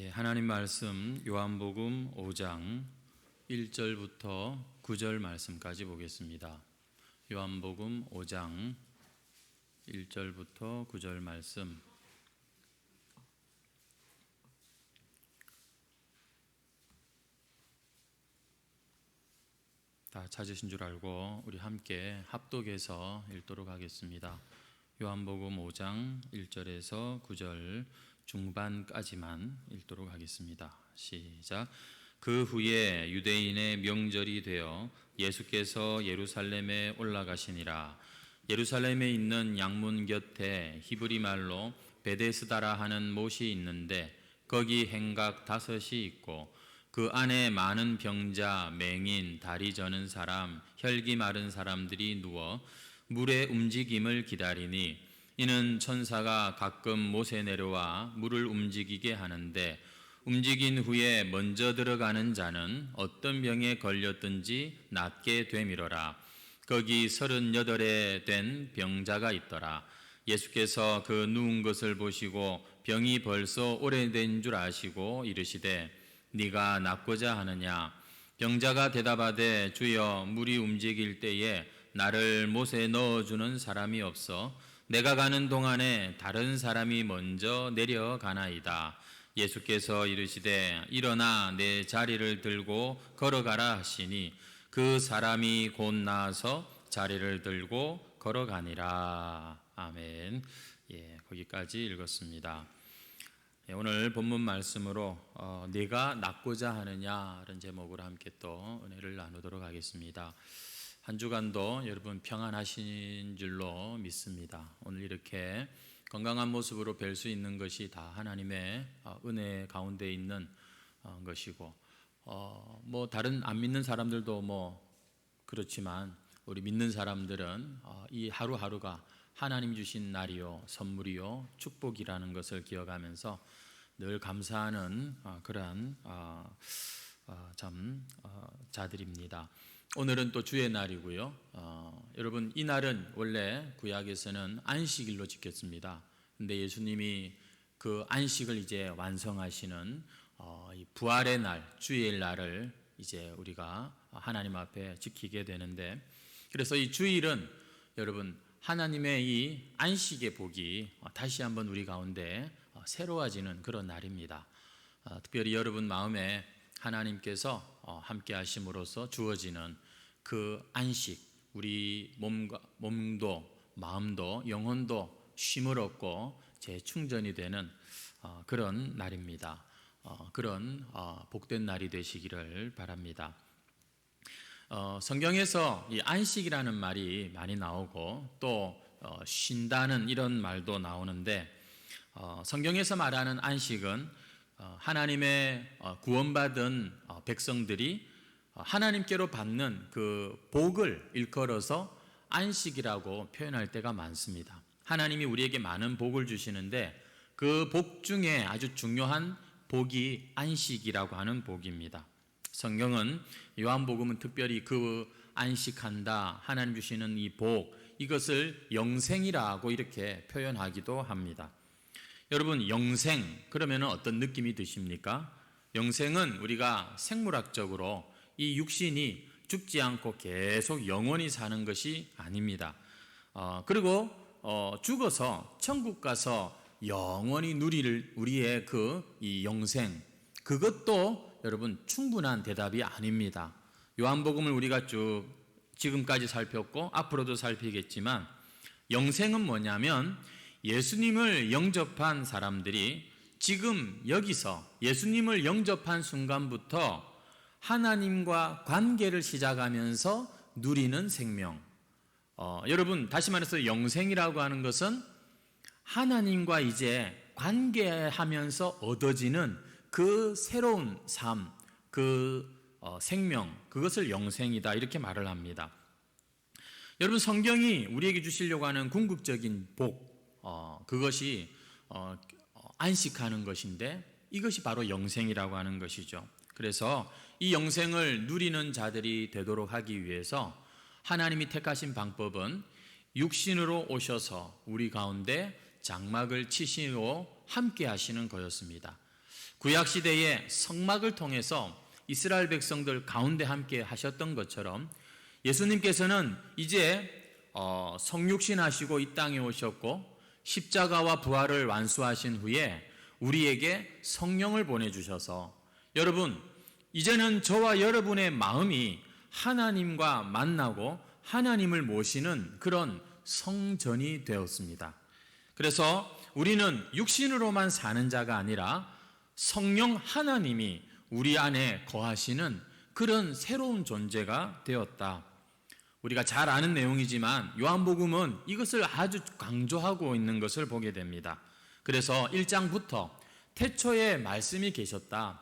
하나님 말씀 요한복음 5장 1절부터 9절 말씀까지 보겠습니다. 요한복음 5장 1절부터 9절 말씀. 다 찾으신 줄 알고 우리 함께 합독해서 읽도록 하겠습니다. 요한복음 5장 1절에서 9절 중반까지만 읽도록 하겠습니다. 시작. 그 후에 유대인의 명절이 되어 예수께서 예루살렘에 올라가시니라. 예루살렘에 있는 양문 곁에 히브리 말로 베데스다라 하는 못이 있는데 거기 행각 5이 있고 그 안에 많은 병자, 맹인, 다리 저는 사람, 혈기 마른 사람들이 누워 물의 움직임을 기다리니 이는 천사가 가끔 못에 내려와 물을 움직이게 하는데 움직인 후에 먼저 들어가는 자는 어떤 병에 걸렸든지 낫게 되미러라. 거기 38에 된 병자가 있더라. 예수께서 그 누운 것을 보시고 병이 벌써 오래된 줄 아시고 이르시되 네가 낫고자 하느냐? 병자가 대답하되 주여 물이 움직일 때에 나를 못에 넣어주는 사람이 없어 내가 가는 동안에 다른 사람이 먼저 내려가나이다. 예수께서 이르시되 일어나 내 자리를 들고 걸어가라 하시니 그 사람이 곧 나아서 자리를 들고 걸어가니라. 아멘. 거기까지 읽었습니다. 오늘 본문 말씀으로 네가 낫고자 하느냐라는 제목으로 함께 또 은혜를 나누도록 하겠습니다. 한 주간도 여러분 평안하신 줄로 믿습니다. 오늘 이렇게 건강한 모습으로 뵐 수 있는 것이 다 하나님의 은혜 가운데 있는 것이고 뭐 다른 안 믿는 사람들도 그렇지만 우리 믿는 사람들은 이 하루하루가 하나님 주신 날이요 선물이요 축복이라는 것을 기억하면서 늘 감사하는 그러한 자들입니다. 오늘은 또 주의 날이고요. 여러분 이 날은 원래 구약에서는 안식일로 지켰습니다. 근데 예수님이 그 안식을 이제 완성하시는 이 부활의 날, 주일 날을 이제 우리가 하나님 앞에 지키게 되는데, 그래서 이 주일은 여러분 하나님의 이 안식의 복이 다시 한번 우리 가운데 새로워지는 그런 날입니다. 특별히 여러분 마음에 하나님께서 함께 하심으로써 주어지는 그 안식, 우리 몸도 마음도 영혼도 쉼을 얻고 재충전이 되는 그런 날입니다. 그런 복된 날이 되시기를 바랍니다. 성경에서 이 안식이라는 말이 많이 나오고 또 쉰다는 이런 말도 나오는데, 성경에서 말하는 안식은 하나님의 구원받은 백성들이 하나님께로 받는 그 복을 일컬어서 안식이라고 표현할 때가 많습니다. 하나님이 우리에게 많은 복을 주시는데 그 복 중에 아주 중요한 복이 안식이라고 하는 복입니다. 성경은 요한복음은 특별히 그 안식한다, 하나님 주시는 이 복, 이것을 영생이라고 이렇게 표현하기도 합니다. 여러분 영생 그러면 어떤 느낌이 드십니까? 영생은 우리가 생물학적으로 이 육신이 죽지 않고 계속 영원히 사는 것이 아닙니다. 그리고 죽어서 천국 가서 영원히 누릴 우리의 이 영생, 그것도 여러분 충분한 대답이 아닙니다. 요한복음을 우리가 쭉 지금까지 살폈고 앞으로도 살피겠지만, 영생은 뭐냐면 예수님을 영접한 사람들이 지금 여기서 예수님을 영접한 순간부터 하나님과 관계를 시작하면서 누리는 생명. 여러분 다시 말해서 영생이라고 하는 것은 하나님과 이제 관계하면서 얻어지는 그 새로운 삶, 생명, 그것을 영생이다 이렇게 말을 합니다. 여러분 성경이 우리에게 주시려고 하는 궁극적인 복, 그것이 안식하는 것인데 이것이 바로 영생이라고 하는 것이죠. 그래서 이 영생을 누리는 자들이 되도록 하기 위해서 하나님이 택하신 방법은 육신으로 오셔서 우리 가운데 장막을 치시고 함께 하시는 거였습니다. 구약 시대에 성막을 통해서 이스라엘 백성들 가운데 함께 하셨던 것처럼 예수님께서는 이제 성육신하시고 이 땅에 오셨고 십자가와 부활을 완수하신 후에 우리에게 성령을 보내주셔서 여러분 이제는 저와 여러분의 마음이 하나님과 만나고 하나님을 모시는 그런 성전이 되었습니다. 그래서 우리는 육신으로만 사는 자가 아니라 성령 하나님이 우리 안에 거하시는 그런 새로운 존재가 되었다. 우리가 잘 아는 내용이지만 요한복음은 이것을 아주 강조하고 있는 것을 보게 됩니다. 그래서 1장부터 태초에 말씀이 계셨다.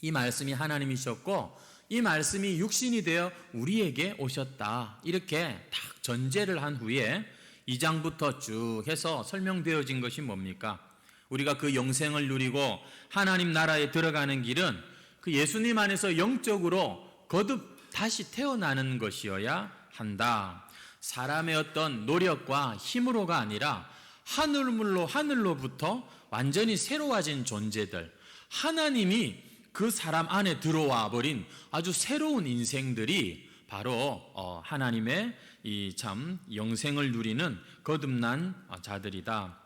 이 말씀이 하나님이셨고 이 말씀이 육신이 되어 우리에게 오셨다. 이렇게 딱 전제를 한 후에 2장부터 쭉 해서 설명되어진 것이 뭡니까? 우리가 그 영생을 누리고 하나님 나라에 들어가는 길은 그 예수님 안에서 영적으로 거듭 다시 태어나는 것이어야 한다. 사람의 어떤 노력과 힘으로가 아니라 하늘로부터 완전히 새로워진 존재들, 하나님이 그 사람 안에 들어와 버린 아주 새로운 인생들이 바로 하나님의 이 참 영생을 누리는 거듭난 자들이다.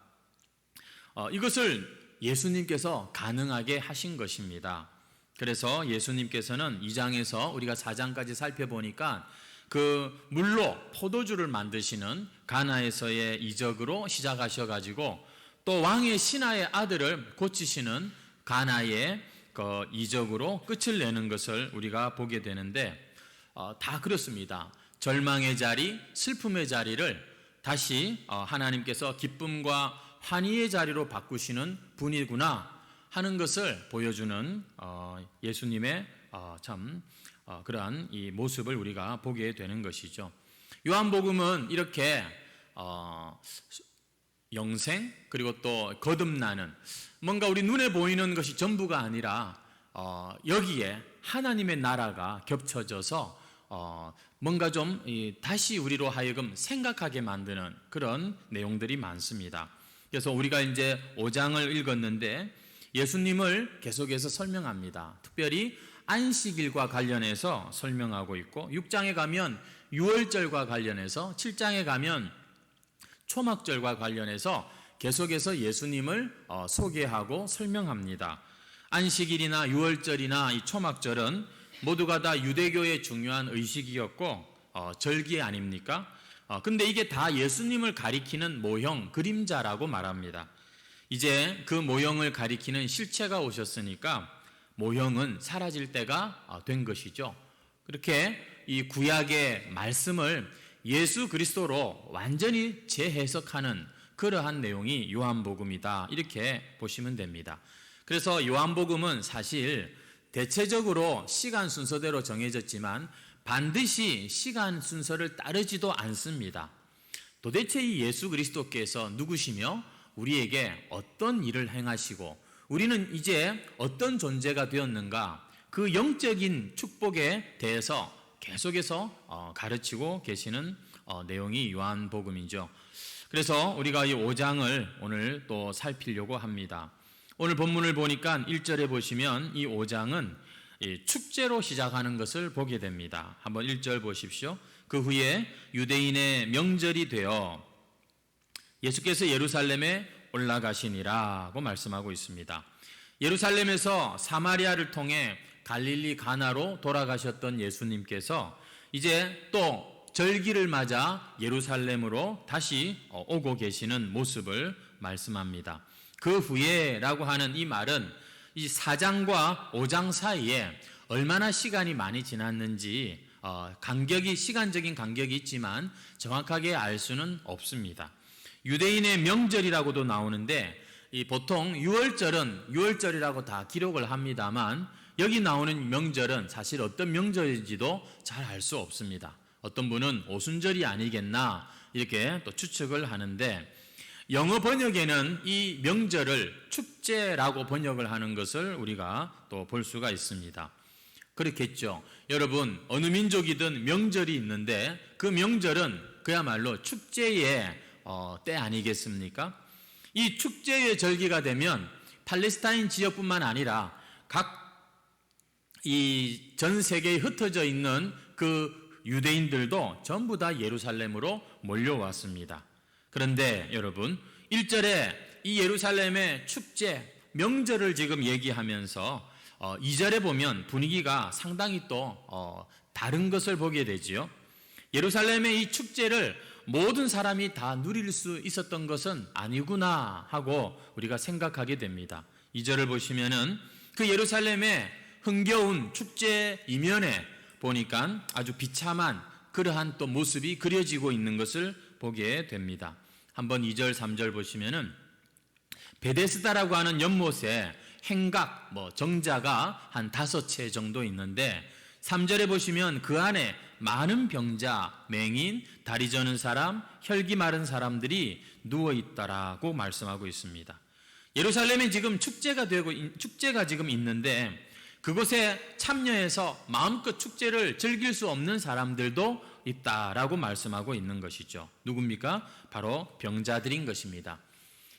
이것을 예수님께서 가능하게 하신 것입니다. 그래서 예수님께서는 2장에서 우리가 4장까지 살펴보니까 그 물로 포도주를 만드시는 가나에서의 이적으로 시작하셔가지고 또 왕의 신하의 아들을 고치시는 가나의 그 이적으로 끝을 내는 것을 우리가 보게 되는데 다 그렇습니다. 절망의 자리, 슬픔의 자리를 다시 하나님께서 기쁨과 환희의 자리로 바꾸시는 분이구나 하는 것을 보여주는 예수님의 참 그러한 이 모습을 우리가 보게 되는 것이죠. 요한복음은 이렇게 영생 그리고 또 거듭나는 뭔가 우리 눈에 보이는 것이 전부가 아니라 여기에 하나님의 나라가 겹쳐져서 뭔가 좀 다시 우리로 하여금 생각하게 만드는 그런 내용들이 많습니다. 그래서 우리가 이제 5장을 읽었는데 예수님을 계속해서 설명합니다. 특별히 안식일과 관련해서 설명하고 있고 6장에 가면 유월절과 관련해서 7장에 가면 초막절과 관련해서 계속해서 예수님을 소개하고 설명합니다. 안식일이나 유월절이나 이 초막절은 모두가 다 유대교의 중요한 의식이었고 절기 아닙니까? 근데 이게 다 예수님을 가리키는 모형, 그림자라고 말합니다. 이제 그 모형을 가리키는 실체가 오셨으니까 모형은 사라질 때가 된 것이죠. 그렇게 이 구약의 말씀을 예수 그리스도로 완전히 재해석하는 그러한 내용이 요한복음이다. 이렇게 보시면 됩니다. 그래서 요한복음은 사실 대체적으로 시간 순서대로 정해졌지만 반드시 시간 순서를 따르지도 않습니다. 도대체 이 예수 그리스도께서 누구시며 우리에게 어떤 일을 행하시고 우리는 이제 어떤 존재가 되었는가, 그 영적인 축복에 대해서 계속해서 가르치고 계시는 내용이 요한복음이죠. 그래서 우리가 이 5장을 오늘 또 살피려고 합니다. 오늘 본문을 보니까 1절에 보시면 이 5장은 축제로 시작하는 것을 보게 됩니다. 한번 1절 보십시오. 그 후에 유대인의 명절이 되어 예수께서 예루살렘에 올라가시니라고 말씀하고 있습니다. 예루살렘에서 사마리아를 통해 갈릴리 가나로 돌아가셨던 예수님께서 이제 또 절기를 맞아 예루살렘으로 다시 오고 계시는 모습을 말씀합니다. 그 후에라고 하는 이 말은 이 4장과 5장 사이에 얼마나 시간이 많이 지났는지 시간적인 간격이 있지만 정확하게 알 수는 없습니다. 유대인의 명절이라고도 나오는데 보통 유월절이라고 다 기록을 합니다만 여기 나오는 명절은 사실 어떤 명절인지도 잘 알 수 없습니다. 어떤 분은 오순절이 아니겠나 이렇게 또 추측을 하는데 영어 번역에는 이 명절을 축제라고 번역을 하는 것을 우리가 또 볼 수가 있습니다. 그렇겠죠. 여러분 어느 민족이든 명절이 있는데 그 명절은 그야말로 축제의 때 아니겠습니까? 이 축제의 절기가 되면 팔레스타인 지역뿐만 아니라 각 이 전 세계에 흩어져 있는 그 유대인들도 전부 다 예루살렘으로 몰려왔습니다. 그런데 여러분 1절에 이 예루살렘의 축제, 명절을 지금 얘기하면서 2절에 보면 분위기가 상당히 또 다른 것을 보게 되지요. 예루살렘의 이 축제를 모든 사람이 다 누릴 수 있었던 것은 아니구나 하고 우리가 생각하게 됩니다. 2절을 보시면은 그 예루살렘의 흥겨운 축제 이면에 보니까 아주 비참한 그러한 또 모습이 그려지고 있는 것을 보게 됩니다. 한번 2절, 3절 보시면은 베데스다라고 하는 연못에 행각, 정자가 한 5채 정도 있는데 3절에 보시면 그 안에 많은 병자, 맹인, 다리 저는 사람, 혈기 마른 사람들이 누워 있다라고 말씀하고 있습니다. 예루살렘에 지금 축제가 지금 있는데 그곳에 참여해서 마음껏 축제를 즐길 수 없는 사람들도 있다라고 말씀하고 있는 것이죠. 누굽니까? 바로 병자들인 것입니다.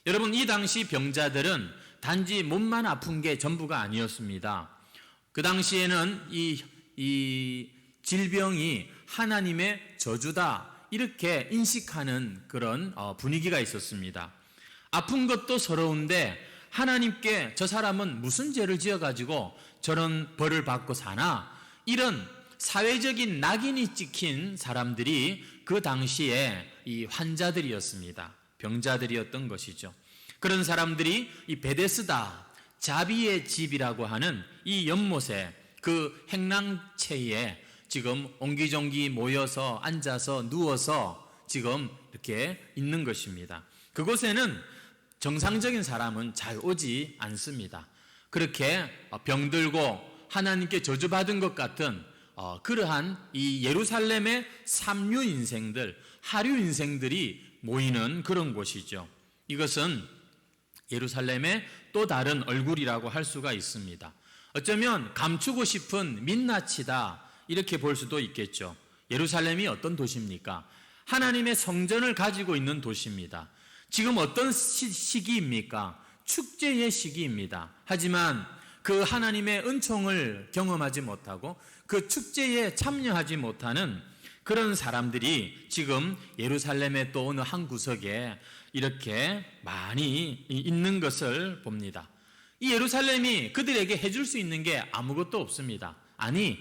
여러분, 이 당시 병자들은 단지 몸만 아픈 게 전부가 아니었습니다. 그 당시에는 이 질병이 하나님의 저주다 이렇게 인식하는 그런 분위기가 있었습니다. 아픈 것도 서러운데 하나님께 저 사람은 무슨 죄를 지어가지고 저런 벌을 받고 사나, 이런 사회적인 낙인이 찍힌 사람들이 그 당시에 이 환자들이었습니다. 병자들이었던 것이죠. 그런 사람들이 이 베데스다, 자비의 집이라고 하는 이 연못에 그 행랑채에 지금 옹기종기 모여서 앉아서 누워서 지금 이렇게 있는 것입니다. 그곳에는 정상적인 사람은 잘 오지 않습니다. 그렇게 병들고 하나님께 저주받은 것 같은 그러한 이 예루살렘의 삼류 인생들, 하류 인생들이 모이는 그런 곳이죠. 이것은 예루살렘의 또 다른 얼굴이라고 할 수가 있습니다. 어쩌면 감추고 싶은 민낯이다 이렇게 볼 수도 있겠죠. 예루살렘이 어떤 도시입니까? 하나님의 성전을 가지고 있는 도시입니다. 지금 어떤 시기입니까? 축제의 시기입니다. 하지만 그 하나님의 은총을 경험하지 못하고 그 축제에 참여하지 못하는 그런 사람들이 지금 예루살렘의 또 어느 한 구석에 이렇게 많이 있는 것을 봅니다. 이 예루살렘이 그들에게 해줄 수 있는 게 아무것도 없습니다. 아니,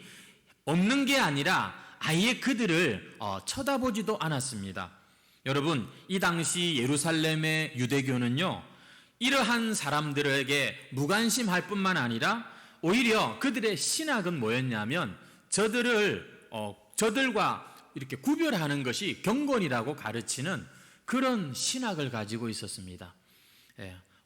없는 게 아니라 아예 그들을 쳐다보지도 않았습니다. 여러분, 이 당시 예루살렘의 유대교는요, 이러한 사람들에게 무관심할 뿐만 아니라 오히려 그들의 신학은 뭐였냐면 저들과 이렇게 구별하는 것이 경건이라고 가르치는 그런 신학을 가지고 있었습니다.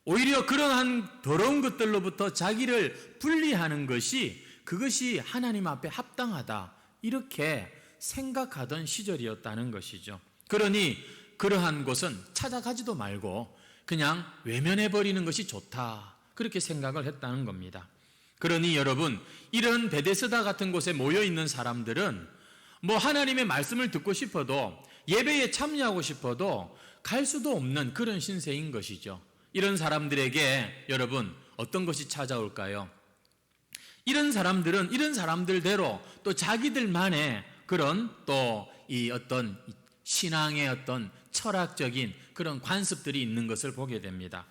오히려 그러한 더러운 것들로부터 자기를 분리하는 것이 그것이 하나님 앞에 합당하다 이렇게 생각하던 시절이었다는 것이죠. 그러니 그러한 곳은 찾아가지도 말고 그냥 외면해버리는 것이 좋다 그렇게 생각을 했다는 겁니다. 그러니 여러분, 이런 베데스다 같은 곳에 모여있는 사람들은 하나님의 말씀을 듣고 싶어도 예배에 참여하고 싶어도 갈 수도 없는 그런 신세인 것이죠. 이런 사람들에게 여러분 어떤 것이 찾아올까요? 이런 사람들은 이런 사람들대로 또 자기들만의 그런 또 이 어떤 신앙의 어떤 철학적인 그런 관습들이 있는 것을 보게 됩니다.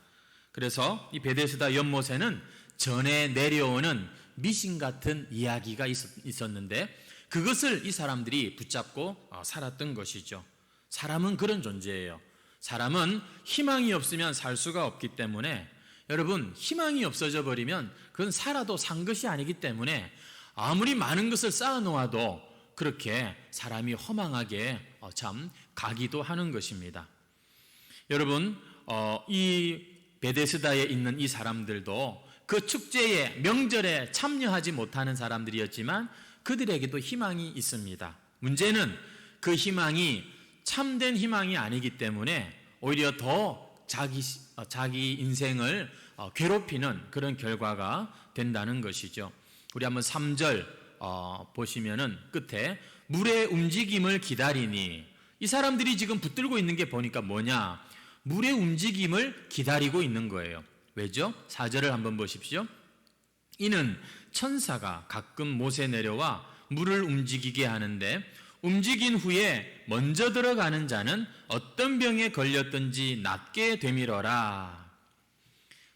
그래서 이 베데스다 연못에는 전에 내려오는 미신 같은 이야기가 있었는데 그것을 이 사람들이 붙잡고 살았던 것이죠. 사람은 그런 존재예요. 사람은 희망이 없으면 살 수가 없기 때문에 여러분, 희망이 없어져 버리면 그건 살아도 산 것이 아니기 때문에 아무리 많은 것을 쌓아놓아도 그렇게 사람이 허망하게 참 가기도 하는 것입니다. 여러분, 이 베데스다에 있는 이 사람들도 그 축제에 명절에 참여하지 못하는 사람들이었지만 그들에게도 희망이 있습니다. 문제는 그 희망이 참된 희망이 아니기 때문에 오히려 더 자기 인생을 괴롭히는 그런 결과가 된다는 것이죠. 우리 한번 3절 보시면은 끝에 물의 움직임을 기다리니, 이 사람들이 지금 붙들고 있는 게 보니까 뭐냐? 물의 움직임을 기다리고 있는 거예요. 왜죠? 4절을 한번 보십시오. 이는 천사가 가끔 못에 내려와 물을 움직이게 하는데 움직인 후에 먼저 들어가는 자는 어떤 병에 걸렸든지 낫게 되밀어라.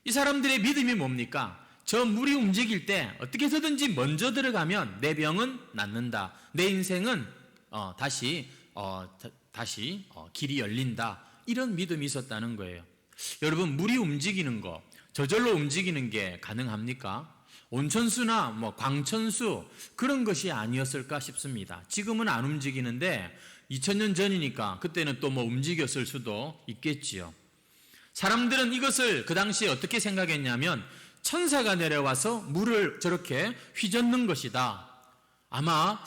이 사람들의 믿음이 뭡니까? 저 물이 움직일 때 어떻게 해서든지 먼저 들어가면 내 병은 낫는다. 내 인생은 다시 길이 열린다. 이런 믿음이 있었다는 거예요. 여러분, 물이 움직이는 거, 저절로 움직이는 게 가능합니까? 온천수나 광천수 그런 것이 아니었을까 싶습니다. 지금은 안 움직이는데 2000년 전이니까 그때는 또 움직였을 수도 있겠지요. 사람들은 이것을 그 당시에 어떻게 생각했냐면 천사가 내려와서 물을 저렇게 휘젓는 것이다. 아마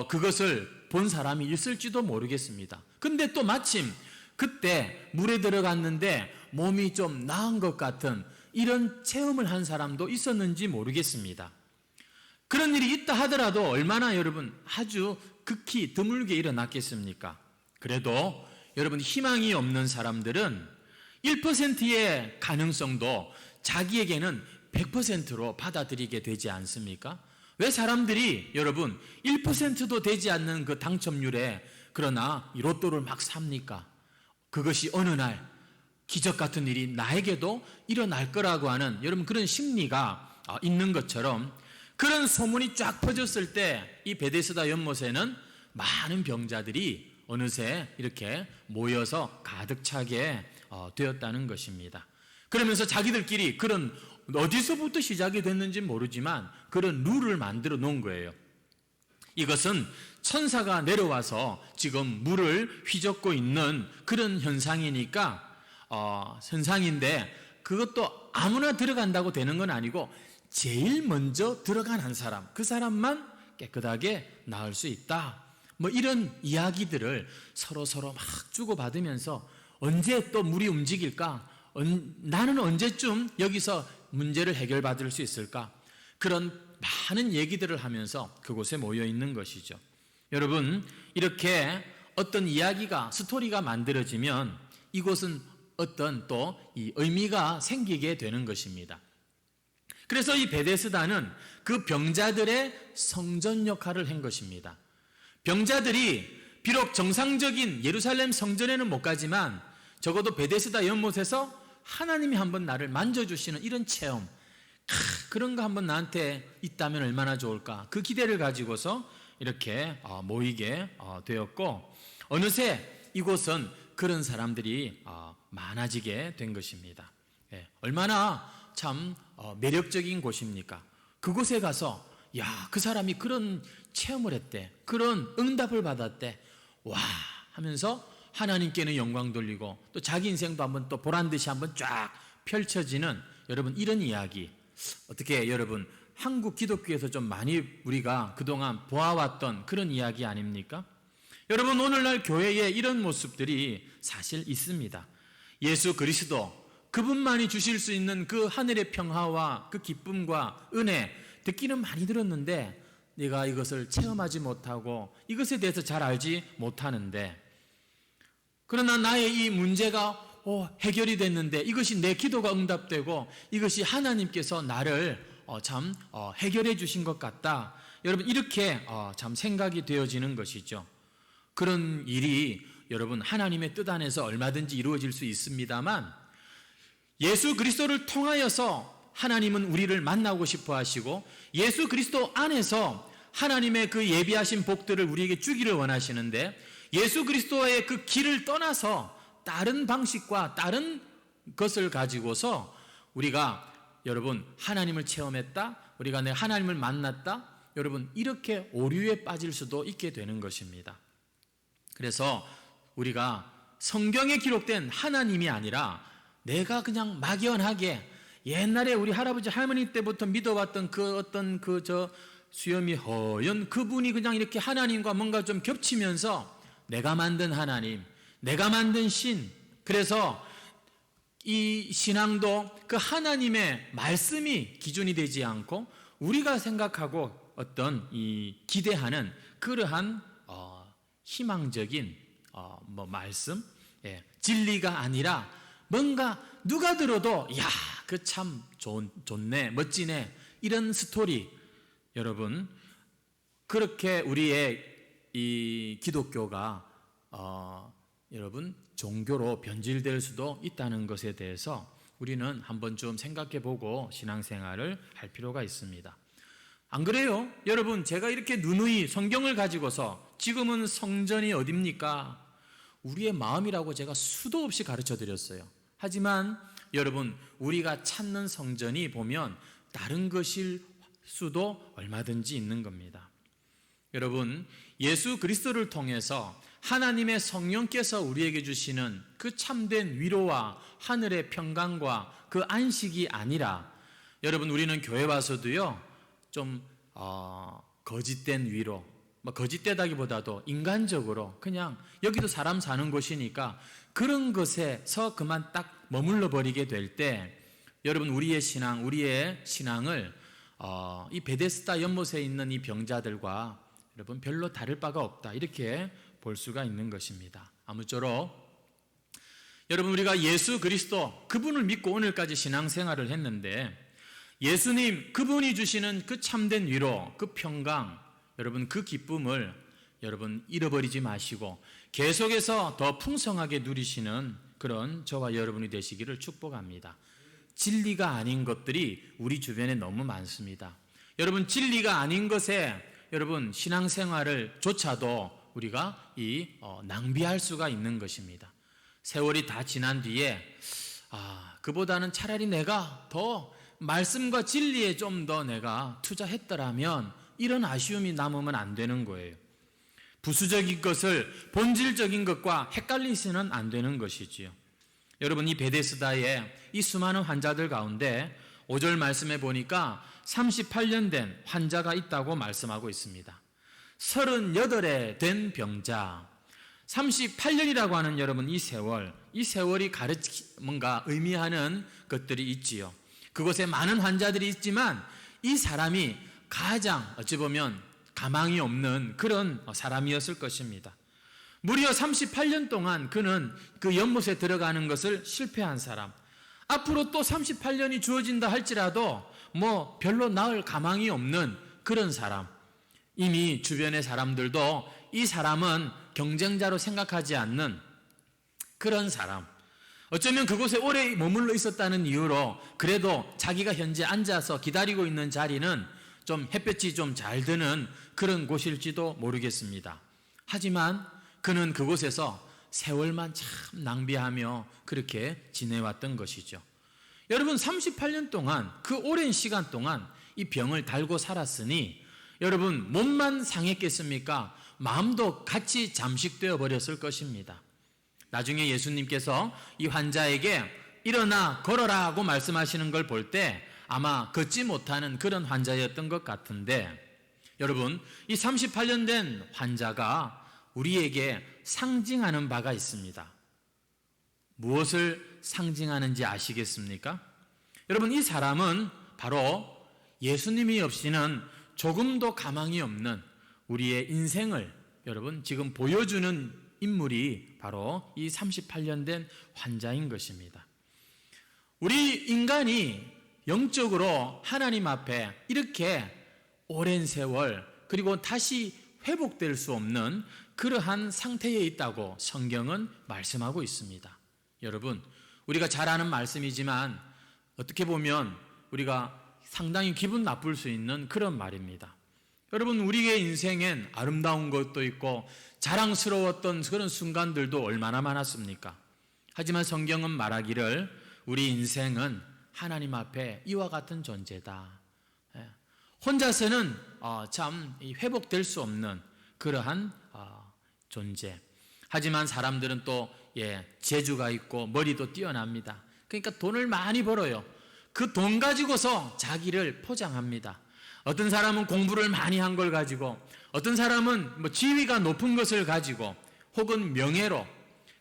그것을 본 사람이 있을지도 모르겠습니다. 근데 또 마침 그때 물에 들어갔는데 몸이 좀 나은 것 같은 이런 체험을 한 사람도 있었는지 모르겠습니다. 그런 일이 있다 하더라도 얼마나 여러분 아주 극히 드물게 일어났겠습니까? 그래도 여러분 희망이 없는 사람들은 1%의 가능성도 자기에게는 100%로 받아들이게 되지 않습니까? 왜 사람들이 여러분 1%도 되지 않는 그 당첨률에 그러나 이 로또를 막 삽니까? 그것이 어느 날 기적 같은 일이 나에게도 일어날 거라고 하는 여러분 그런 심리가 있는 것처럼 그런 소문이 쫙 퍼졌을 때 이 베데스다 연못에는 많은 병자들이 어느새 이렇게 모여서 가득 차게 되었다는 것입니다. 그러면서 자기들끼리 그런 어디서부터 시작이 됐는지 모르지만 그런 룰을 만들어 놓은 거예요. 이것은 천사가 내려와서 지금 물을 휘젓고 있는 그런 현상이니까 현상인데 그것도 아무나 들어간다고 되는 건 아니고 제일 먼저 들어간 한 사람, 그 사람만 깨끗하게 나을 수 있다. 이런 이야기들을 서로 막 주고받으면서 언제 또 물이 움직일까? 나는 언제쯤 여기서 문제를 해결받을 수 있을까? 그런 많은 얘기들을 하면서 그곳에 모여 있는 것이죠. 여러분, 이렇게 어떤 이야기가, 스토리가 만들어지면 이곳은 어떤 또 이 의미가 생기게 되는 것입니다. 그래서 이 베데스다는 그 병자들의 성전 역할을 한 것입니다. 병자들이 비록 정상적인 예루살렘 성전에는 못 가지만 적어도 베데스다 연못에서 하나님이 한번 나를 만져주시는 이런 체험, 그런 거 한번 나한테 있다면 얼마나 좋을까, 그 기대를 가지고서 이렇게 모이게 되었고 어느새 이곳은 그런 사람들이 많아지게 된 것입니다. 얼마나 참 매력적인 곳입니까? 그곳에 가서 그 사람이 그런 체험을 했대, 그런 응답을 받았대, 와 하면서 하나님께는 영광 돌리고 또 자기 인생도 한번 또 보란듯이 한번 쫙 펼쳐지는 여러분 이런 이야기, 어떻게 여러분 한국 기독교에서 좀 많이 우리가 그동안 보아왔던 그런 이야기 아닙니까? 여러분 오늘날 교회에 이런 모습들이 사실 있습니다. 예수 그리스도 그분만이 주실 수 있는 그 하늘의 평화와 그 기쁨과 은혜 듣기는 많이 들었는데 내가 이것을 체험하지 못하고 이것에 대해서 잘 알지 못하는데, 그러나 나의 이 문제가 해결이 됐는데 이것이 내 기도가 응답되고 이것이 하나님께서 나를 해결해 주신 것 같다. 여러분 이렇게 참 생각이 되어지는 것이죠. 그런 일이 여러분 하나님의 뜻 안에서 얼마든지 이루어질 수 있습니다만 예수 그리스도를 통하여서 하나님은 우리를 만나고 싶어 하시고 예수 그리스도 안에서 하나님의 그 예비하신 복들을 우리에게 주기를 원하시는데 예수 그리스도의 그 길을 떠나서 다른 방식과 다른 것을 가지고서 우리가 여러분 하나님을 체험했다, 우리가 내 하나님을 만났다, 여러분 이렇게 오류에 빠질 수도 있게 되는 것입니다. 그래서 우리가 성경에 기록된 하나님이 아니라 내가 그냥 막연하게 옛날에 우리 할아버지 할머니 때부터 믿어왔던 그 어떤 수염이 허연 그분이 그냥 이렇게 하나님과 뭔가 좀 겹치면서 내가 만든 하나님, 내가 만든 신, 그래서 이 신앙도 그 하나님의 말씀이 기준이 되지 않고 우리가 생각하고 어떤 이 기대하는 그러한 희망적인 말씀, 진리가 아니라 뭔가 누가 들어도 그 참 좋네, 멋지네, 이런 스토리. 여러분, 그렇게 우리의 이 기독교가 여러분 종교로 변질될 수도 있다는 것에 대해서 우리는 한번 좀 생각해 보고 신앙생활을 할 필요가 있습니다. 안 그래요? 여러분, 제가 이렇게 누누이 성경을 가지고서 지금은 성전이 어딥니까? 우리의 마음이라고 제가 수도 없이 가르쳐 드렸어요. 하지만 여러분, 우리가 찾는 성전이 보면 다른 것일 수도 얼마든지 있는 겁니다. 여러분, 예수 그리스도를 통해서 하나님의 성령께서 우리에게 주시는 그 참된 위로와 하늘의 평강과 그 안식이 아니라, 여러분, 우리는 교회 와서도요 좀 거짓된 위로, 거짓되다기보다도 인간적으로 그냥 여기도 사람 사는 곳이니까 그런 것에서 그만 딱 머물러 버리게 될 때, 여러분, 우리의 신앙을 이 베데스다 연못에 있는 이 병자들과 여러분 별로 다를 바가 없다, 이렇게 볼 수가 있는 것입니다. 아무쪼록 여러분, 우리가 예수 그리스도 그분을 믿고 오늘까지 신앙생활을 했는데, 예수님 그분이 주시는 그 참된 위로, 그 평강, 여러분 그 기쁨을 여러분 잃어버리지 마시고 계속해서 더 풍성하게 누리시는 그런 저와 여러분이 되시기를 축복합니다. 진리가 아닌 것들이 우리 주변에 너무 많습니다. 여러분, 진리가 아닌 것에 여러분 신앙생활을 조차도 우리가 낭비할 수가 있는 것입니다. 세월이 다 지난 뒤에 그보다는 차라리 내가 더 말씀과 진리에 좀 더 내가 투자했더라면, 이런 아쉬움이 남으면 안 되는 거예요. 부수적인 것을 본질적인 것과 헷갈리시면 안 되는 것이지요. 여러분, 이 베데스다의 이 수많은 환자들 가운데 5절 말씀에 보니까 38년 된 환자가 있다고 말씀하고 있습니다. 38에 된 병자, 38년이라고 하는 여러분 이 세월이 뭔가 의미하는 것들이 있지요. 그곳에 많은 환자들이 있지만 이 사람이 가장 어찌 보면 가망이 없는 그런 사람이었을 것입니다. 무려 38년 동안 그는 그 연못에 들어가는 것을 실패한 사람, 앞으로 또 38년이 주어진다 할지라도 별로 나을 가망이 없는 그런 사람, 이미 주변의 사람들도 이 사람은 경쟁자로 생각하지 않는 그런 사람, 어쩌면 그곳에 오래 머물러 있었다는 이유로 그래도 자기가 현재 앉아서 기다리고 있는 자리는 좀 햇볕이 좀 잘 드는 그런 곳일지도 모르겠습니다. 하지만 그는 그곳에서 세월만 참 낭비하며 그렇게 지내왔던 것이죠. 여러분, 38년 동안, 그 오랜 시간 동안 이 병을 달고 살았으니 여러분, 몸만 상했겠습니까? 마음도 같이 잠식되어 버렸을 것입니다. 나중에 예수님께서 이 환자에게 일어나 걸어라 하고 말씀하시는 걸 볼 때 아마 걷지 못하는 그런 환자였던 것 같은데, 여러분, 이 38년 된 환자가 우리에게 상징하는 바가 있습니다. 무엇을 상징하는지 아시겠습니까? 여러분, 이 사람은 바로 예수님이 없이는 조금도 가망이 없는 우리의 인생을 여러분 지금 보여주는 인물이 바로 이 38년 된 환자인 것입니다. 우리 인간이 영적으로 하나님 앞에 이렇게 오랜 세월, 그리고 다시 회복될 수 없는 그러한 상태에 있다고 성경은 말씀하고 있습니다. 여러분, 우리가 잘 아는 말씀이지만 어떻게 보면 우리가 상당히 기분 나쁠 수 있는 그런 말입니다. 여러분, 우리의 인생엔 아름다운 것도 있고 자랑스러웠던 그런 순간들도 얼마나 많았습니까? 하지만 성경은 말하기를 우리 인생은 하나님 앞에 이와 같은 존재다. 혼자서는 참 회복될 수 없는 그러한 존재. 하지만 사람들은 또 재주가 있고 머리도 뛰어납니다. 그러니까 돈을 많이 벌어요. 그 돈 가지고서 자기를 포장합니다. 어떤 사람은 공부를 많이 한 걸 가지고, 어떤 사람은 지위가 높은 것을 가지고, 혹은 명예로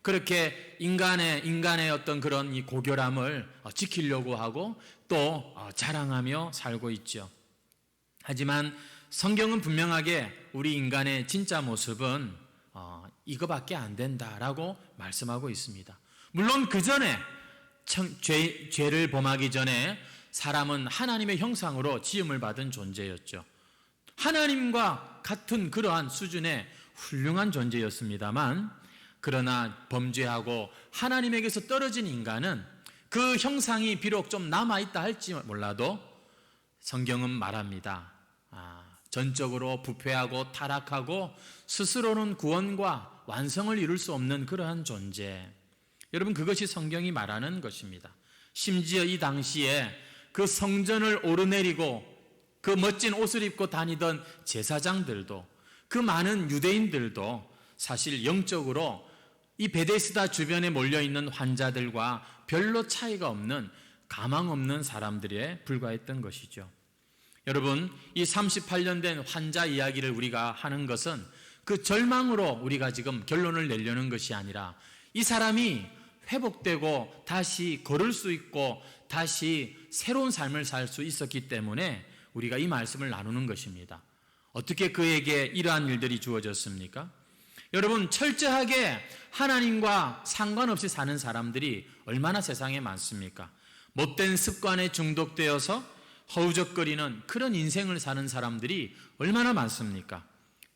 그렇게 인간의 어떤 그런 이 고결함을 지키려고 하고 또 자랑하며 살고 있죠. 하지만 성경은 분명하게 우리 인간의 진짜 모습은 이거밖에 안 된다라고 말씀하고 있습니다. 물론 그 전에 죄를 범하기 전에 사람은 하나님의 형상으로 지음을 받은 존재였죠. 하나님과 같은 그러한 수준의 훌륭한 존재였습니다만, 그러나 범죄하고 하나님에게서 떨어진 인간은 그 형상이 비록 좀 남아있다 할지 몰라도 성경은 말합니다. 전적으로 부패하고 타락하고 스스로는 구원과 완성을 이룰 수 없는 그러한 존재. 여러분, 그것이 성경이 말하는 것입니다. 심지어 이 당시에 그 성전을 오르내리고 그 멋진 옷을 입고 다니던 제사장들도, 그 많은 유대인들도 사실 영적으로 이 베데스다 주변에 몰려있는 환자들과 별로 차이가 없는, 가망 없는 사람들에 불과했던 것이죠. 여러분, 이 38년 된 환자 이야기를 우리가 하는 것은 그 절망으로 우리가 지금 결론을 내려는 것이 아니라, 이 사람이 회복되고 다시 걸을 수 있고 다시 새로운 삶을 살 수 있었기 때문에 우리가 이 말씀을 나누는 것입니다. 어떻게 그에게 이러한 일들이 주어졌습니까? 여러분, 철저하게 하나님과 상관없이 사는 사람들이 얼마나 세상에 많습니까? 못된 습관에 중독되어서 허우적거리는 그런 인생을 사는 사람들이 얼마나 많습니까?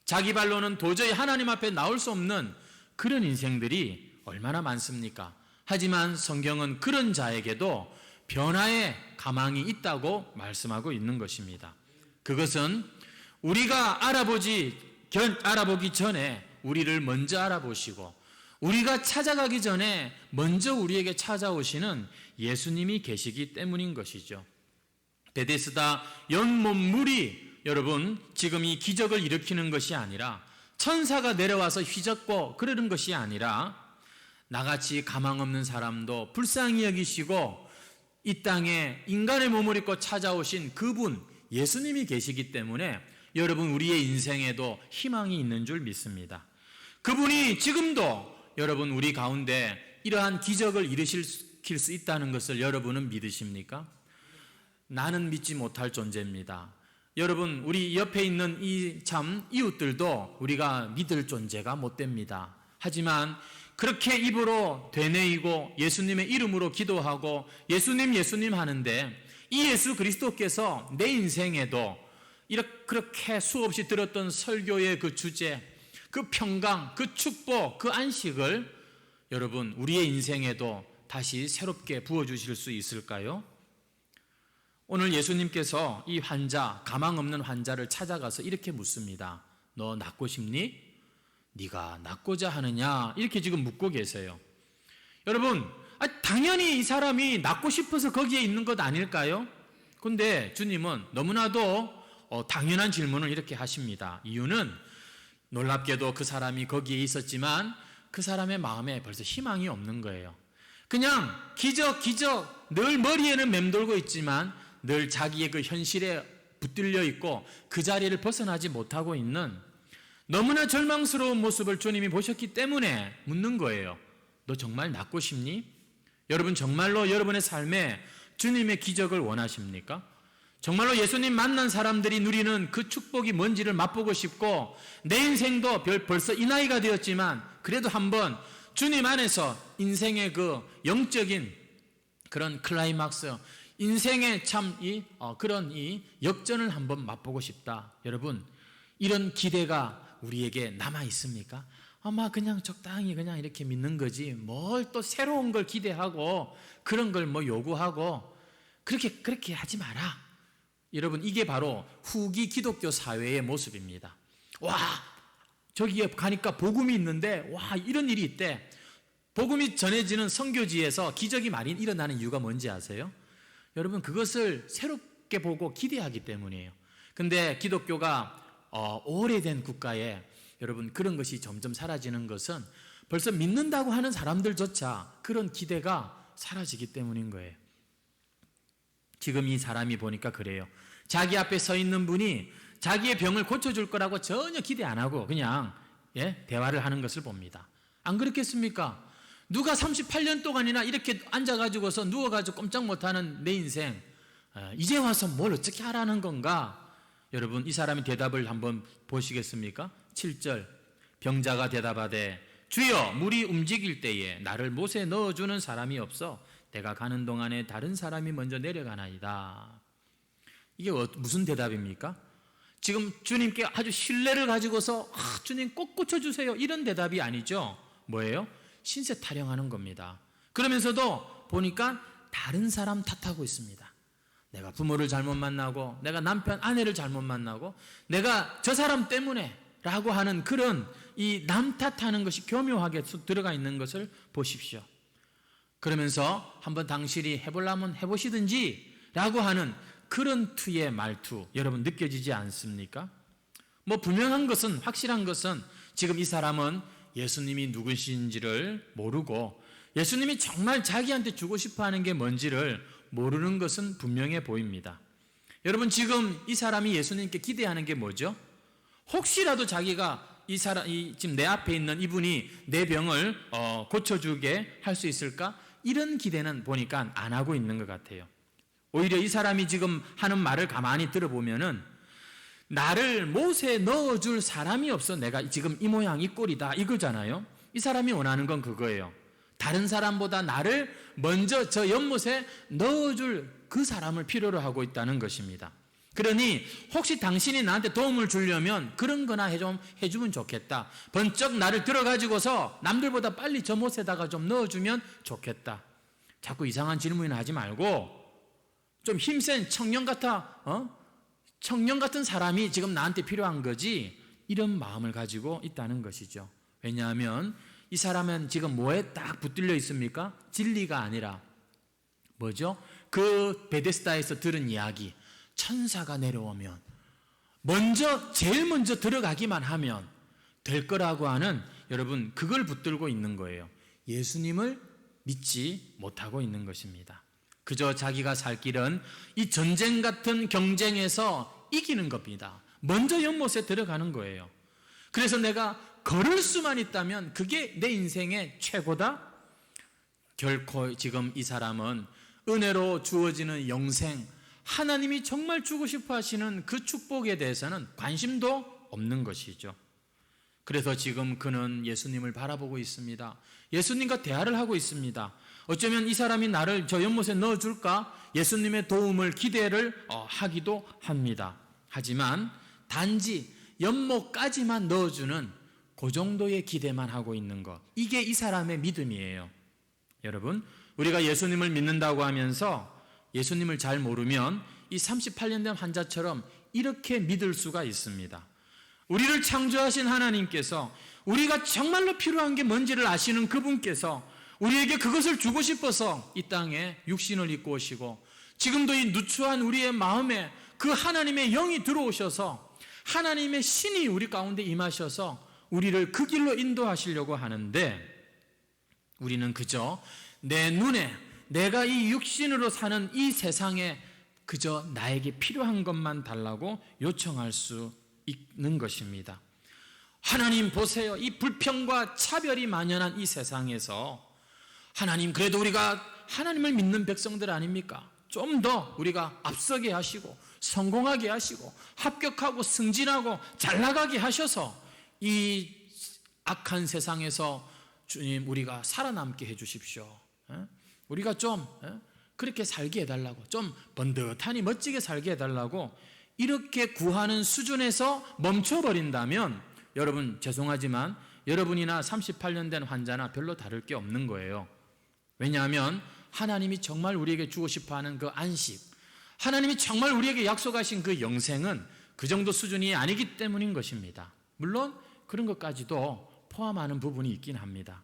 자기 발로는 도저히 하나님 앞에 나올 수 없는 그런 인생들이 얼마나 많습니까? 하지만 성경은 그런 자에게도 변화의 가망이 있다고 말씀하고 있는 것입니다. 그것은 우리가 알아보기 전에 우리를 먼저 알아보시고, 우리가 찾아가기 전에 먼저 우리에게 찾아오시는 예수님이 계시기 때문인 것이죠. 베데스다 연못물이 여러분 지금 이 기적을 일으키는 것이 아니라, 천사가 내려와서 휘젓고 그러는 것이 아니라, 나같이 가망 없는 사람도 불쌍히 여기시고 이 땅에 인간의 몸을 입고 찾아오신 그분 예수님이 계시기 때문에 여러분, 우리의 인생에도 희망이 있는 줄 믿습니다. 그분이 지금도 여러분 우리 가운데 이러한 기적을 일으킬 수 있다는 것을 여러분은 믿으십니까? 나는 믿지 못할 존재입니다. 여러분, 우리 옆에 있는 이 참 이웃들도 우리가 믿을 존재가 못 됩니다. 하지만 그렇게 입으로 되뇌이고 예수님의 이름으로 기도하고 예수님 예수님 하는데, 이 예수 그리스도께서 내 인생에도 그렇게 수없이 들었던 설교의 그 주제, 그 평강, 그 축복, 그 안식을 여러분 우리의 인생에도 다시 새롭게 부어주실 수 있을까요? 오늘 예수님께서 이 환자, 가망 없는 환자를 찾아가서 이렇게 묻습니다. 너 낫고 싶니? 네가 낫고자 하느냐? 이렇게 지금 묻고 계세요. 여러분, 당연히 이 사람이 낫고 싶어서 거기에 있는 것 아닐까요? 그런데 주님은 너무나도 당연한 질문을 이렇게 하십니다. 이유는 놀랍게도 그 사람이 거기에 있었지만 그 사람의 마음에 벌써 희망이 없는 거예요. 그냥 기적 늘 머리에는 맴돌고 있지만 늘 자기의 그 현실에 붙들려 있고 그 자리를 벗어나지 못하고 있는 너무나 절망스러운 모습을 주님이 보셨기 때문에 묻는 거예요. 너 정말 낫고 싶니? 여러분, 정말로 여러분의 삶에 주님의 기적을 원하십니까? 정말로 예수님 만난 사람들이 누리는 그 축복이 뭔지를 맛보고 싶고, 내 인생도 벌써 이 나이가 되었지만 그래도 한번 주님 안에서 인생의 그 영적인 그런 클라이막스, 인생의 참 그런 이 역전을 한번 맛보고 싶다. 여러분, 이런 기대가 우리에게 남아 있습니까? 아마 그냥 적당히 그냥 이렇게 믿는 거지, 뭘 또 새로운 걸 기대하고 그런 걸 뭐 요구하고 그렇게 하지 마라. 여러분, 이게 바로 후기 기독교 사회의 모습입니다. 와, 저기에 가니까 복음이 있는데, 와, 이런 일이 있대. 복음이 전해지는 선교지에서 기적이 많이 일어나는 이유가 뭔지 아세요? 여러분, 그것을 새롭게 보고 기대하기 때문이에요. 근데 기독교가 오래된 국가에 여러분 그런 것이 점점 사라지는 것은 벌써 믿는다고 하는 사람들조차 그런 기대가 사라지기 때문인 거예요. 지금 이 사람이 보니까 그래요. 자기 앞에 서 있는 분이 자기의 병을 고쳐줄 거라고 전혀 기대 안 하고 그냥 대화를 하는 것을 봅니다. 안 그렇겠습니까? 누가 38년 동안이나 이렇게 앉아가지고서 누워가지고 꼼짝 못하는 내 인생, 이제 와서 뭘 어떻게 하라는 건가? 여러분, 이 사람이 대답을 한번 보시겠습니까? 7절, 병자가 대답하되 주여, 물이 움직일 때에 나를 못에 넣어주는 사람이 없어 내가 가는 동안에 다른 사람이 먼저 내려가나이다. 이게 무슨 대답입니까? 지금 주님께 아주 신뢰를 가지고서 주님 꼭 고쳐주세요 이런 대답이 아니죠. 뭐예요? 신세 타령하는 겁니다. 그러면서도 보니까 다른 사람 탓하고 있습니다. 내가 부모를 잘못 만나고, 내가 남편 아내를 잘못 만나고, 내가 저 사람 때문에 라고 하는 그런 이 남 탓하는 것이 교묘하게 들어가 있는 것을 보십시오. 그러면서 한번 당신이 해보려면 해보시든지 라고 하는 그런 투의 말투, 여러분 느껴지지 않습니까? 뭐 분명한 것은, 확실한 것은 지금 이 사람은 예수님이 누구신지를 모르고 예수님이 정말 자기한테 주고 싶어 하는 게 뭔지를 모르는 것은 분명해 보입니다. 여러분, 지금 이 사람이 예수님께 기대하는 게 뭐죠? 혹시라도 자기가 지금 내 앞에 있는 이분이 내 병을 고쳐주게 할 수 있을까? 이런 기대는 보니까 안 하고 있는 것 같아요. 오히려 이 사람이 지금 하는 말을 가만히 들어보면은 나를 못에 넣어줄 사람이 없어. 내가 지금 이 모양 이 꼴이다 이거잖아요. 이 사람이 원하는 건 그거예요. 다른 사람보다 나를 먼저 저 연못에 넣어줄 그 사람을 필요로 하고 있다는 것입니다. 그러니 혹시 당신이 나한테 도움을 주려면 그런 거나 해주면 좋겠다. 번쩍 나를 들어가지고서 남들보다 빨리 저 못에다가 좀 넣어주면 좋겠다. 자꾸 이상한 질문을 하지 말고 좀 힘센 청년 같은 사람이 지금 나한테 필요한 거지, 이런 마음을 가지고 있다는 것이죠. 왜냐하면 이 사람은 지금 뭐에 딱 붙들려 있습니까? 진리가 아니라 뭐죠? 그 베데스다에서 들은 이야기, 천사가 내려오면 제일 먼저 들어가기만 하면 될 거라고 하는, 여러분 그걸 붙들고 있는 거예요. 예수님을 믿지 못하고 있는 것입니다. 그저 자기가 살 길은 이 전쟁 같은 경쟁에서 이기는 겁니다. 먼저 연못에 들어가는 거예요. 그래서 내가 걸을 수만 있다면 그게 내 인생의 최고다? 결코 지금 이 사람은 은혜로 주어지는 영생, 하나님이 정말 주고 싶어 하시는 그 축복에 대해서는 관심도 없는 것이죠. 그래서 지금 그는 예수님을 바라보고 있습니다. 예수님과 대화를 하고 있습니다. 어쩌면 이 사람이 나를 저 연못에 넣어줄까? 예수님의 도움을 기대를 하기도 합니다. 하지만 단지 연못까지만 넣어주는 그 정도의 기대만 하고 있는 것, 이게 이 사람의 믿음이에요. 여러분, 우리가 예수님을 믿는다고 하면서 예수님을 잘 모르면 이 38년 된 환자처럼 이렇게 믿을 수가 있습니다. 우리를 창조하신 하나님께서, 우리가 정말로 필요한 게 뭔지를 아시는 그분께서 우리에게 그것을 주고 싶어서 이 땅에 육신을 입고 오시고, 지금도 이 누추한 우리의 마음에 그 하나님의 영이 들어오셔서 하나님의 신이 우리 가운데 임하셔서 우리를 그 길로 인도하시려고 하는데, 우리는 그저 내 눈에 내가 이 육신으로 사는 이 세상에 그저 나에게 필요한 것만 달라고 요청할 수 있는 것입니다. 하나님 보세요. 이 불평과 차별이 만연한 이 세상에서 하나님, 그래도 우리가 하나님을 믿는 백성들 아닙니까? 좀 더 우리가 앞서게 하시고 성공하게 하시고 합격하고 승진하고 잘나가게 하셔서 이 악한 세상에서 주님 우리가 살아남게 해주십시오. 우리가 좀 그렇게 살게 해달라고, 좀 번듯하니 멋지게 살게 해달라고 이렇게 구하는 수준에서 멈춰버린다면, 여러분 죄송하지만 여러분이나 38년 된 환자나 별로 다를 게 없는 거예요. 왜냐하면 하나님이 정말 우리에게 주고 싶어하는 그 안식, 하나님이 정말 우리에게 약속하신 그 영생은 그 정도 수준이 아니기 때문인 것입니다. 물론 그런 것까지도 포함하는 부분이 있긴 합니다.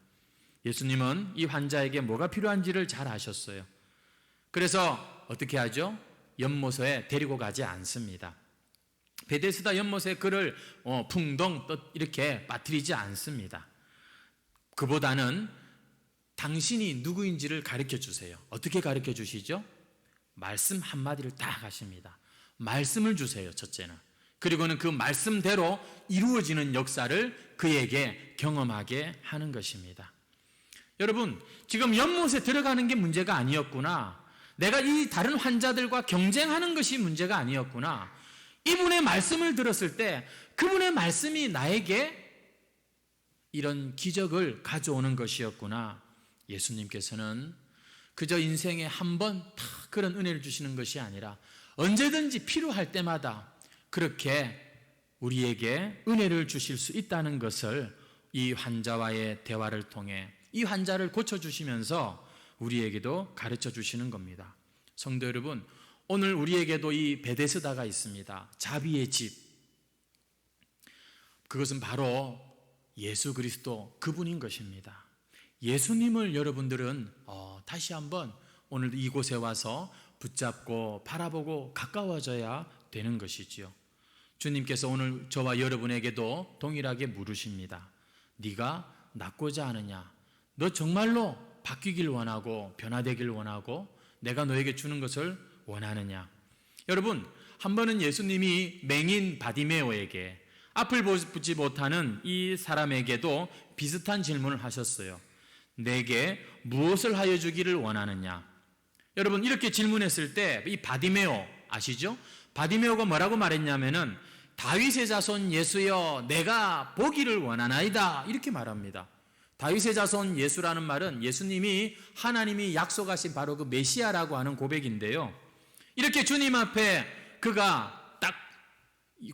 예수님은 이 환자에게 뭐가 필요한지를 잘 아셨어요. 그래서 어떻게 하죠? 연못에 데리고 가지 않습니다. 베데스다 연못에 그를 풍덩 이렇게 빠뜨리지 않습니다. 그보다는 당신이 누구인지를 가르쳐 주세요. 어떻게 가르쳐 주시죠? 말씀 한마디를 딱 하십니다. 말씀을 주세요, 첫째는. 그리고는 그 말씀대로 이루어지는 역사를 그에게 경험하게 하는 것입니다. 여러분, 지금 연못에 들어가는 게 문제가 아니었구나, 내가 이 다른 환자들과 경쟁하는 것이 문제가 아니었구나, 이분의 말씀을 들었을 때 그분의 말씀이 나에게 이런 기적을 가져오는 것이었구나. 예수님께서는 그저 인생에 한 번 다 그런 은혜를 주시는 것이 아니라 언제든지 필요할 때마다 그렇게 우리에게 은혜를 주실 수 있다는 것을 이 환자와의 대화를 통해 이 환자를 고쳐주시면서 우리에게도 가르쳐 주시는 겁니다. 성도 여러분, 오늘 우리에게도 이 베데스다가 있습니다. 자비의 집. 그것은 바로 예수 그리스도 그분인 것입니다. 예수님을 여러분들은 다시 한번 오늘 이곳에 와서 붙잡고 바라보고 가까워져야 되는 것이지요. 주님께서 오늘 저와 여러분에게도 동일하게 물으십니다. 네가 낫고자 하느냐? 너 정말로 바뀌길 원하고 변화되길 원하고 내가 너에게 주는 것을 원하느냐? 여러분, 한 번은 예수님이 맹인 바디메오에게 앞을 보지 못하는 이 사람에게도 비슷한 질문을 하셨어요. 내게 무엇을 하여 주기를 원하느냐? 여러분, 이렇게 질문했을 때 이 바디메오 아시죠? 바디메오가 뭐라고 말했냐면은 다윗의 자손 예수여 내가 보기를 원하나이다 이렇게 말합니다. 다윗의 자손 예수라는 말은 예수님이 하나님이 약속하신 바로 그 메시아라고 하는 고백인데요. 이렇게 주님 앞에 그가 딱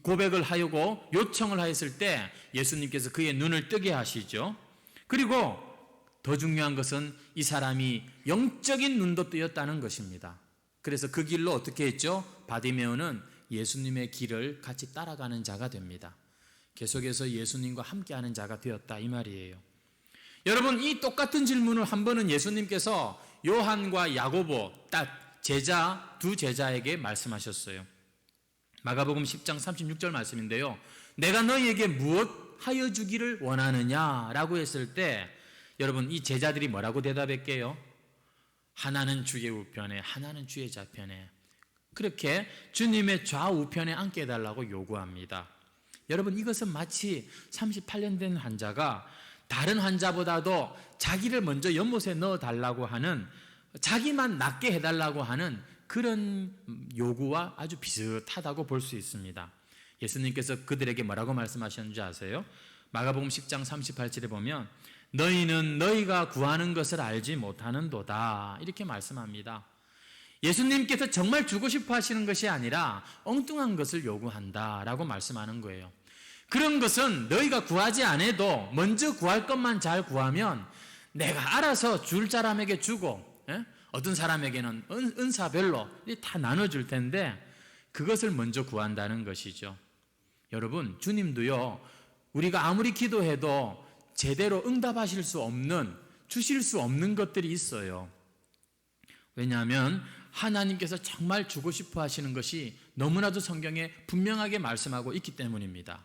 고백을 하고 요청을 하였을 때 예수님께서 그의 눈을 뜨게 하시죠. 그리고 더 중요한 것은 이 사람이 영적인 눈도 뜨였다는 것입니다. 그래서 그 길로 어떻게 했죠? 바디메오는 예수님의 길을 같이 따라가는 자가 됩니다. 계속해서 예수님과 함께하는 자가 되었다 이 말이에요. 여러분, 이 똑같은 질문을 한 번은 예수님께서 요한과 야고보 딱 제자 두 제자에게 말씀하셨어요. 마가복음 10장 36절 말씀인데요. 내가 너희에게 무엇 하여 주기를 원하느냐라고 했을 때 여러분, 이 제자들이 뭐라고 대답했게요? 하나는 주의 우편에 하나는 주의 좌편에, 그렇게 주님의 좌우편에 앉게 해달라고 요구합니다. 여러분, 이것은 마치 38년 된 환자가 다른 환자보다도 자기를 먼저 연못에 넣어달라고 하는, 자기만 낫게 해달라고 하는 그런 요구와 아주 비슷하다고 볼 수 있습니다. 예수님께서 그들에게 뭐라고 말씀하셨는지 아세요? 마가복음 10장 38절에 보면 너희는 너희가 구하는 것을 알지 못하는도다 이렇게 말씀합니다. 예수님께서 정말 주고 싶어 하시는 것이 아니라 엉뚱한 것을 요구한다라고 말씀하는 거예요. 그런 것은 너희가 구하지 않아도 먼저 구할 것만 잘 구하면 내가 알아서 줄 사람에게 주고, 어떤 사람에게는 은사별로 다 나눠줄 텐데 그것을 먼저 구한다는 것이죠. 여러분, 주님도요, 우리가 아무리 기도해도 제대로 응답하실 수 없는, 주실 수 없는 것들이 있어요. 왜냐하면 하나님께서 정말 주고 싶어 하시는 것이 너무나도 성경에 분명하게 말씀하고 있기 때문입니다.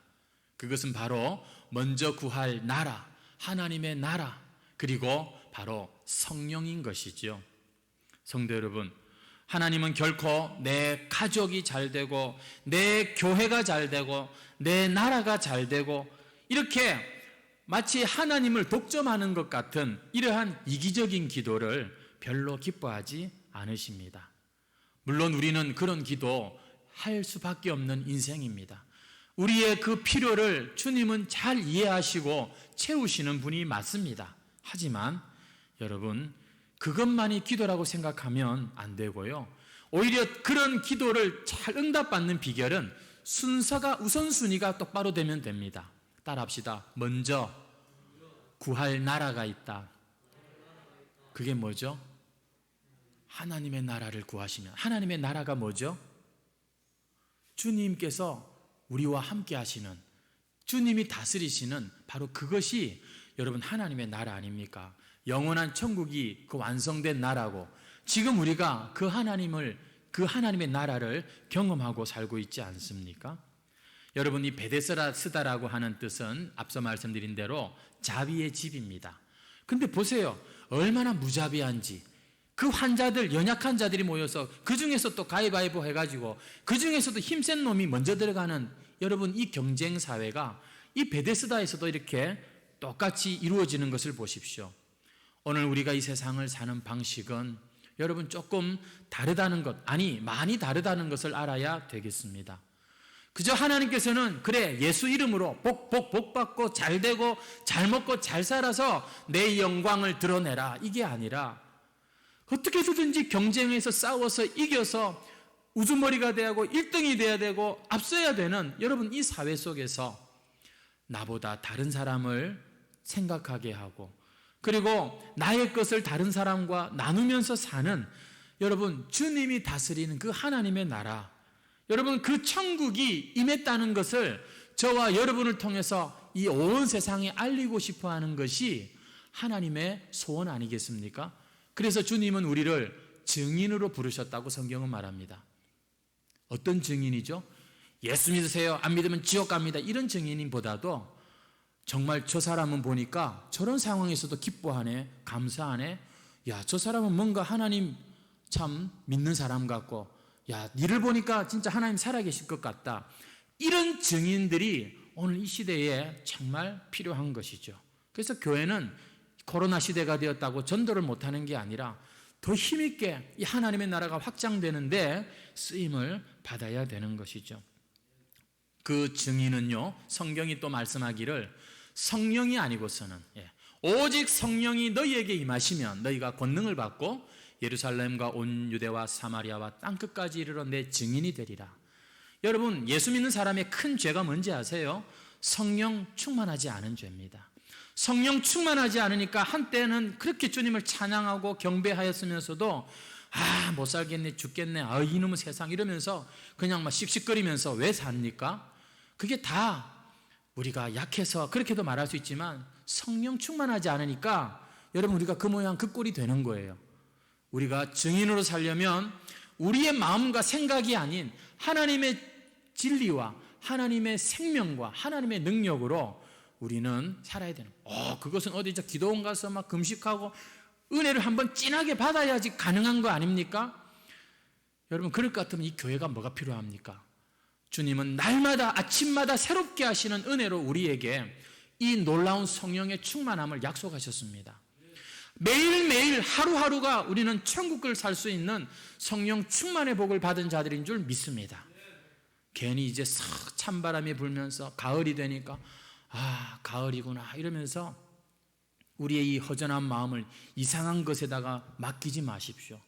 그것은 바로 먼저 구할 나라, 하나님의 나라, 그리고 바로 성령인 것이죠. 성도 여러분, 하나님은 결코 내 가족이 잘 되고 내 교회가 잘 되고 내 나라가 잘 되고 이렇게 마치 하나님을 독점하는 것 같은 이러한 이기적인 기도를 별로 기뻐하지 않으십니다. 물론 우리는 그런 기도 할 수밖에 없는 인생입니다. 우리의 그 필요를 주님은 잘 이해하시고 채우시는 분이 맞습니다. 하지만 여러분, 그것만이 기도라고 생각하면 안 되고요. 오히려 그런 기도를 잘 응답받는 비결은 순서가, 우선순위가 똑바로 되면 됩니다. 따라합시다. 먼저 구할 나라가 있다. 그게 뭐죠? 하나님의 나라를 구하시면, 하나님의 나라가 뭐죠? 주님께서 우리와 함께 하시는, 주님이 다스리시는 바로 그것이 여러분 하나님의 나라 아닙니까? 영원한 천국이 그 완성된 나라고, 지금 우리가 그 하나님의 나라를 경험하고 살고 있지 않습니까? 여러분, 이 베데스다라고 하는 뜻은 앞서 말씀드린 대로 자비의 집입니다. 근데 보세요, 얼마나 무자비한지. 그 환자들, 연약한 자들이 모여서 그 중에서 또 가위바위보 해가지고 그 중에서도 힘센 놈이 먼저 들어가는, 여러분 이 경쟁 사회가 이 베데스다에서도 이렇게 똑같이 이루어지는 것을 보십시오. 오늘 우리가 이 세상을 사는 방식은 여러분 조금 다르다는 것, 아니 많이 다르다는 것을 알아야 되겠습니다. 그저 하나님께서는 그래 예수 이름으로 복 받고 잘 되고 잘 먹고 잘 살아서 내 영광을 드러내라, 이게 아니라 어떻게 해서든지 경쟁에서 싸워서 이겨서 우두머리가 돼야 하고 1등이 돼야 되고 앞서야 되는 여러분 이 사회 속에서 나보다 다른 사람을 생각하게 하고 그리고 나의 것을 다른 사람과 나누면서 사는 여러분 주님이 다스리는 그 하나님의 나라 여러분 그 천국이 임했다는 것을 저와 여러분을 통해서 이 온 세상에 알리고 싶어 하는 것이 하나님의 소원 아니겠습니까? 그래서 주님은 우리를 증인으로 부르셨다고 성경은 말합니다. 어떤 증인이죠? 예수 믿으세요. 안 믿으면 지옥 갑니다. 이런 증인보다도 정말 저 사람은 보니까 저런 상황에서도 기뻐하네, 감사하네. 야, 저 사람은 뭔가 하나님 참 믿는 사람 같고, 야, 니를 보니까 진짜 하나님 살아계실 것 같다. 이런 증인들이 오늘 이 시대에 정말 필요한 것이죠. 그래서 교회는 코로나 시대가 되었다고 전도를 못하는 게 아니라 더 힘있게 이 하나님의 나라가 확장되는데 쓰임을 받아야 되는 것이죠. 그 증인은요, 성경이 또 말씀하기를 성령이 아니고서는 오직 성령이 너희에게 임하시면 너희가 권능을 받고 예루살렘과 온 유대와 사마리아와 땅끝까지 이르러 내 증인이 되리라. 여러분, 예수 믿는 사람의 큰 죄가 뭔지 아세요? 성령 충만하지 않은 죄입니다. 성령 충만하지 않으니까 한때는 그렇게 주님을 찬양하고 경배하였으면서도 못 살겠네, 죽겠네, 이놈의 세상 이러면서 그냥 막 씩씩거리면서 왜 삽니까? 그게 다 우리가 약해서 그렇게도 말할 수 있지만 성령 충만하지 않으니까 여러분 우리가 그 모양 그 꼴이 되는 거예요. 우리가 증인으로 살려면 우리의 마음과 생각이 아닌 하나님의 진리와 하나님의 생명과 하나님의 능력으로 우리는 살아야 되는 거예요. 그것은 어디 기도원 가서 막 금식하고 은혜를 한번 진하게 받아야지 가능한 거 아닙니까? 여러분 그럴 것 같으면 이 교회가 뭐가 필요합니까? 주님은 날마다 아침마다 새롭게 하시는 은혜로 우리에게 이 놀라운 성령의 충만함을 약속하셨습니다. 매일매일 하루하루가 우리는 천국을 살 수 있는 성령 충만의 복을 받은 자들인 줄 믿습니다. 괜히 이제 싹 찬바람이 불면서 가을이 되니까 가을이구나 이러면서 우리의 이 허전한 마음을 이상한 것에다가 맡기지 마십시오.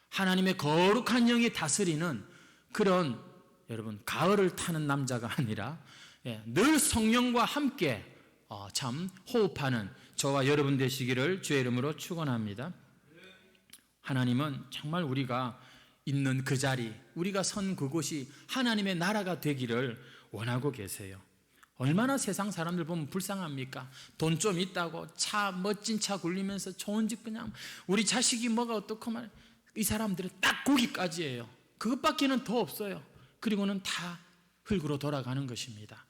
하나님의 거룩한 영이 다스리는 그런 여러분 가을을 타는 남자가 아니라 늘 성령과 함께 참 호흡하는 저와 여러분 되시기를 주의 이름으로 축원합니다. 하나님은 정말 우리가 있는 그 자리, 우리가 선 그곳이 하나님의 나라가 되기를 원하고 계세요. 얼마나 세상 사람들 보면 불쌍합니까? 돈 좀 있다고 멋진 차 굴리면서 좋은 집 그냥 우리 자식이 뭐가 어떻고 말 이 사람들은 딱 거기까지예요. 그것밖에는 더 없어요. 그리고는 다 흙으로 돌아가는 것입니다.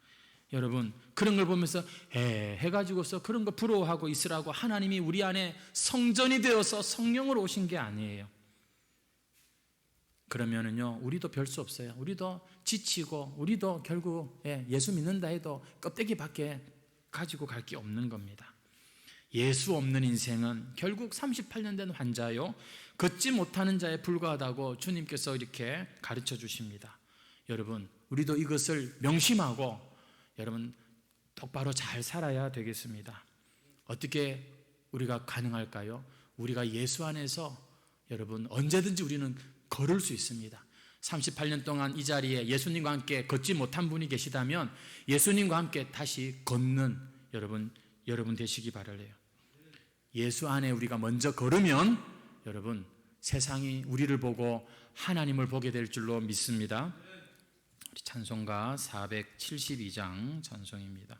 여러분 그런 걸 보면서 해가지고서 그런 거 부러워하고 있으라고 하나님이 우리 안에 성전이 되어서 성령으로 오신 게 아니에요. 그러면은요 우리도 별 수 없어요. 우리도 지치고 우리도 결국 예수 믿는다 해도 껍데기밖에 가지고 갈 게 없는 겁니다. 예수 없는 인생은 결국 38년 된 환자요 걷지 못하는 자에 불과하다고 주님께서 이렇게 가르쳐 주십니다. 여러분 우리도 이것을 명심하고 여러분 똑바로 잘 살아야 되겠습니다. 어떻게 우리가 가능할까요? 우리가 예수 안에서 여러분 언제든지 우리는 걸을 수 있습니다. 38년 동안 이 자리에 예수님과 함께 걷지 못한 분이 계시다면 예수님과 함께 다시 걷는 여러분 되시기 바라요. 예수 안에 우리가 먼저 걸으면 여러분 세상이 우리를 보고 하나님을 보게 될 줄로 믿습니다. 우리 찬송가 472장 찬송입니다.